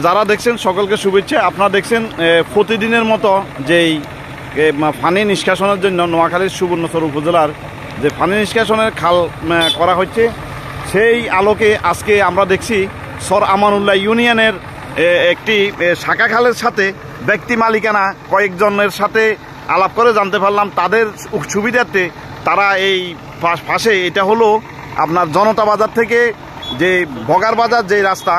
যারা দেখছেন সকলকে শুভেচ্ছা। আপনারা দেখছেন প্রতিদিনের মতো যেই পানি নিষ্কাশনের জন্য নোয়াখালীর সুবর্ণচর উপজেলার যে পানি নিষ্কাশনের খাল করা হচ্ছে, সেই আলোকে আজকে আমরা দেখছি সর আমানুল্লাহ ইউনিয়নের একটি শাখা খালের সাথে ব্যক্তি মালিকানা কয়েকজনের সাথে আলাপ করে জানতে পারলাম তাদের সুবিধার্থে তারা এই পাশে, এটা হলো আপনার জনতা বাজার থেকে যে বগার বাজার যে রাস্তা,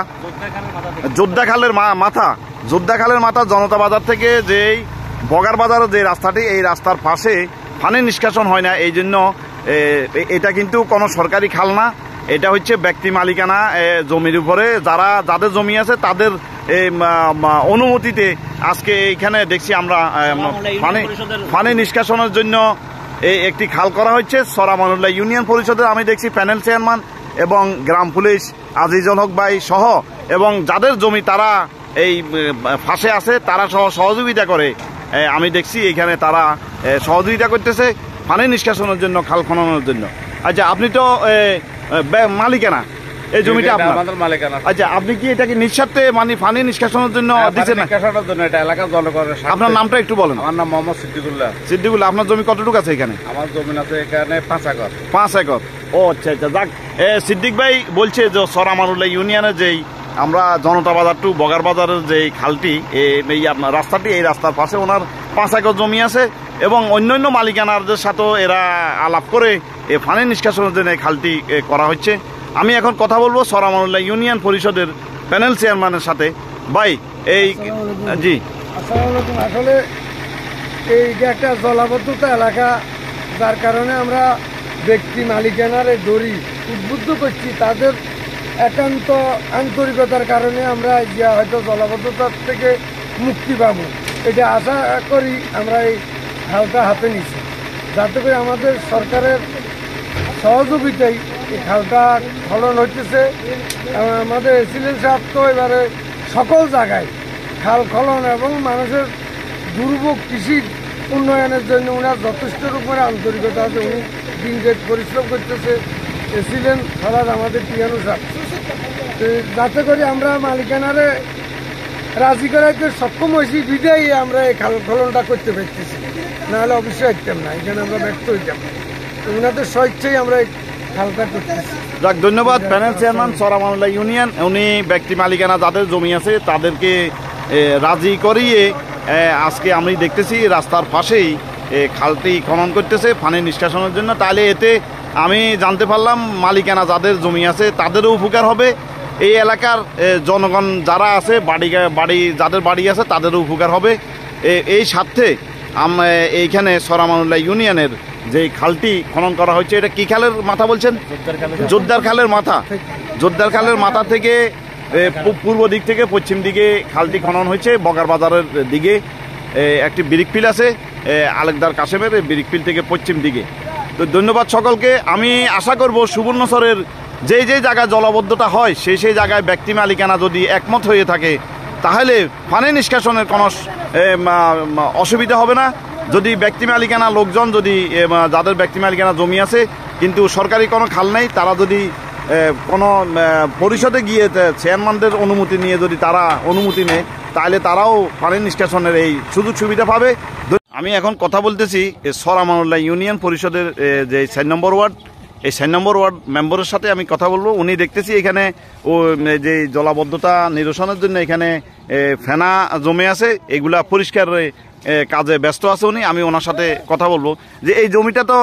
যোদ্ধা খালের মাথা জনতা বাজার থেকে যেই বগার বাজারের যে রাস্তাটি, এই রাস্তার পাশে পানি নিষ্কাশন হয় না। এই জন্য এটা কিন্তু কোনো সরকারি খাল না, এটা হচ্ছে ব্যক্তি মালিকানা জমির উপরে যাদের জমি আছে তাদের অনুমতিতে আজকে এইখানে দেখছি আমরা পানি নিষ্কাশনের জন্য একটি খাল করা হচ্ছে। সর আমানুল্লাহ ইউনিয়ন পরিষদের আমি দেখছি প্যানেল চেয়ারম্যান এবং গ্রাম পুলিশ আজিজুল হক ভাই সহ এবং যাদের জমি তারা এই ফাঁসে আছে তারা সহ সহযোগিতা করে আমি দেখছি এইখানে তারা সহযোগিতা করতেছে পানি নিষ্কাশনের জন্য, খাল খননের জন্য। আচ্ছা, আপনি তো মালিকানা এই জমিটা আপনার মালিকানা। আচ্ছা, আপনি কি এটাকে নিঃস্বার্থে মানে পানি নিষ্কাশনের জন্য দিচ্ছেন? এটা এলাকার জনগণের। আপনার নামটা একটু বলেন। আমার নাম মোহাম্মদ সিদ্দিকুল্লাহ। আপনার জমি কতটুকু আছে এখানে? আমার জমি আছে এখানে 5 একর। 5 একর। ও আচ্ছা আচ্ছা, যাক। সিদ্দিক ভাই বলছে যে সর আমানুল্লাহ ইউনিয়নের যেই আমরা জনতা বাজার টু বগার বাজারের যে খালটি, এই আপনার রাস্তাটি, এই রাস্তার পাশে ওনার 5 একর জমি আছে এবং অন্যান্য মালিকানারদের সাথেও এরা আলাপ করে পানি নিষ্কাশনের জন্য এই খালটি করা হচ্ছে। আমি এখন কথা বলবো সর আমানুল্লাহ ইউনিয়ন পরিষদের প্যানেল চেয়ারম্যানের সাথে। ভাই, এই জি আসলে এইটা একটা জলাবদ্ধতা এলাকা, যার কারণে আমরা ব্যক্তি মালিকানার দড়ি উদ্বুদ্ধ করছি। তাদের একান্ত আন্তরিকতার কারণে আমরা হয়তো জলাবদ্ধতার থেকে মুক্তি পাব, এটা আশা করি আমরা এই খালটা হাতে নিচ্ছি, যাতে করে আমাদের সরকারের সহযোগিতায় এই খালটা খনন হচ্ছে। আমাদের এসিলেন সাহেব তো এবারে সকল জায়গায় খাল খনন এবং মানুষের দুর্ভোগ কৃষির উন্নয়নের জন্য ওনার যথেষ্ট রকমের আন্তরিকতা আছে। উনি দিন রাত পরিশ্রম করতেছে। এসিলেন সারাদ আমাদের পিয়ানো সাহেব, যাতে করে আমরা মালিকানারে রাজি করাইতে সক্ষম হয়েছি, বিদায়ী আমরা এই খাল খননটা করতে পারতেছি, নাহলে অবশ্যই হইতাম না, এখানে আমরা ব্যর্থ হইতাম। ওনাদের স্বেচ্ছায় আমরা এই খালটা করতেছি। যাক, ধন্যবাদ প্যানেল চেয়ারম্যান সর আমানুল্লাহ ইউনিয়ন। উনি ব্যক্তি মালিকানা যাদের জমি আছে তাদেরকে রাজি করিয়ে আজকে আমি দেখতেছি রাস্তার পাশেই খালটি খনন করতেছে পানি নিষ্কাশনের জন্য। তাহলে এতে আমি জানতে পারলাম মালিকানা যাদের জমি আছে তাদেরও উপকার হবে, এই এলাকার জনগণ যারা আছে বাড়ি যাদের বাড়ি আছে তাদেরও উপকার হবে। এই স্বার্থে এইখানে সর আমানুল্লাহ ইউনিয়নের যে খালটি খনন করা হচ্ছে, এটা কি খালের মাথা বলছেন? যোদ্ধার খালের মাথা। যোদ্ধার খালের মাথা থেকে পূর্ব দিক থেকে পশ্চিম দিকে খালটি খনন হয়েছে। বগার বাজারের দিকে একটি ব্রিকফিল আছে, আলেকদার কাশেমের ব্রিকফিল থেকে পশ্চিম দিকে। তো ধন্যবাদ সকলকে। আমি আশা করব সুবর্ণচরের যেই জায়গায় জলাবদ্ধতা হয় সেই জায়গায় ব্যক্তি মালিকানা যদি একমত হয়ে থাকে তাহলে পানি নিষ্কাশনের কোনো অসুবিধা হবে না। যদি ব্যক্তি মালিকানা লোকজন যদি যাদের ব্যক্তি মালিকানা জমি আছে কিন্তু সরকারি কোনো খাল নেই, তারা যদি কোনো পরিষদে গিয়ে চেয়ারম্যানদের অনুমতি নিয়ে যদি তারা অনুমতি নেয় তাহলে তারাও পানি নিষ্কাশনের এই সুযোগ সুবিধা পাবে। আমি এখন কথা বলতেছি সর আমানুল্লাহ ইউনিয়ন পরিষদের যে 4 নম্বর ওয়ার্ড, এই 4 নম্বর ওয়ার্ড মেম্বারের সাথে আমি কথা বলবো। উনি দেখতেছি এখানে যে জলাবদ্ধতা নিরসনের জন্য এখানে ফেনা জমে আছে, এগুলা পরিষ্কার কাজে ব্যস্ত আছে উনি। আমি ওনার সাথে কথা বলবো যে এই জমিটা তো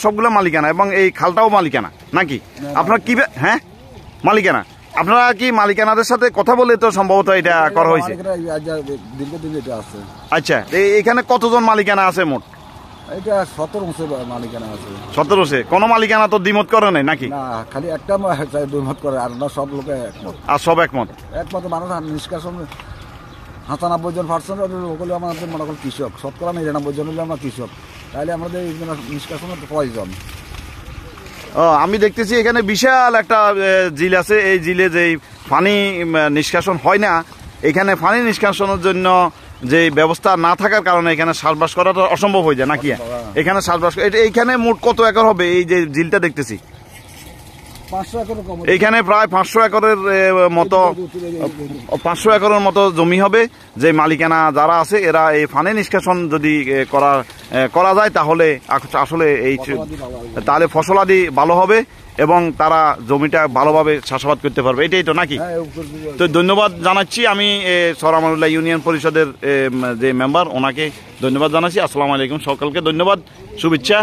সবগুলো মালিকানা এবং এই খালটাও মালিকানা নাকি আপনার কি? হ্যাঁ, মালিকানা। আপনারা কি মালিকানাদের সাথে কথা বলে তো সম্ভবত এটা করা হয়েছে? আচ্ছা, এখানে কতজন মালিকানা আছে মোট? এটা 17 মালিকানা আছে। 17 কোন মালিকানা তো দ্বিমত করে নাই নাকি? না, খালি একটা দ্বিমত করে, আর না সব লোকে একমত। আর সব একমত মানুষ নিষ্কাশন 97% হলে আমাদের মনে করেন কৃষক, 99% হলে আমরা কৃষক, তাহলে আমাদের নিষ্কাশনের প্রয়োজন। আমি দেখতেছি এখানে বিশাল একটা ঝিল আছে, এই ঝিলে যে পানি নিষ্কাশন হয় না, এখানে পানি নিষ্কাশনের জন্য যে ব্যবস্থা না থাকার কারণে এখানে চাষবাস করাটা অসম্ভব হয়ে যায় নাকি? এখানে চাষবাস এইখানে মোট কত একর হবে এই যে ঝিলটা দেখতেছি? 500 একরের কম এইখানে প্রায় 500 একরের মতো 500 একরের মতো জমি হবে, যে মালিকানা যারা আছে এরা এই পানি নিষ্কাশন যদি করা যায় তাহলে আসলে তাহলে ফসলাদি ভালো হবে এবং তারা জমিটা ভালোভাবে চাষাবাদ করতে পারবে, এটাই তো নাকি? তো ধন্যবাদ জানাচ্ছি আমি সরামানুল্লাহ ইউনিয়ন পরিষদের যে মেম্বার ওনাকে ধন্যবাদ জানাচ্ছি। আসসালামু আলাইকুম, সকলকে ধন্যবাদ, শুভেচ্ছা।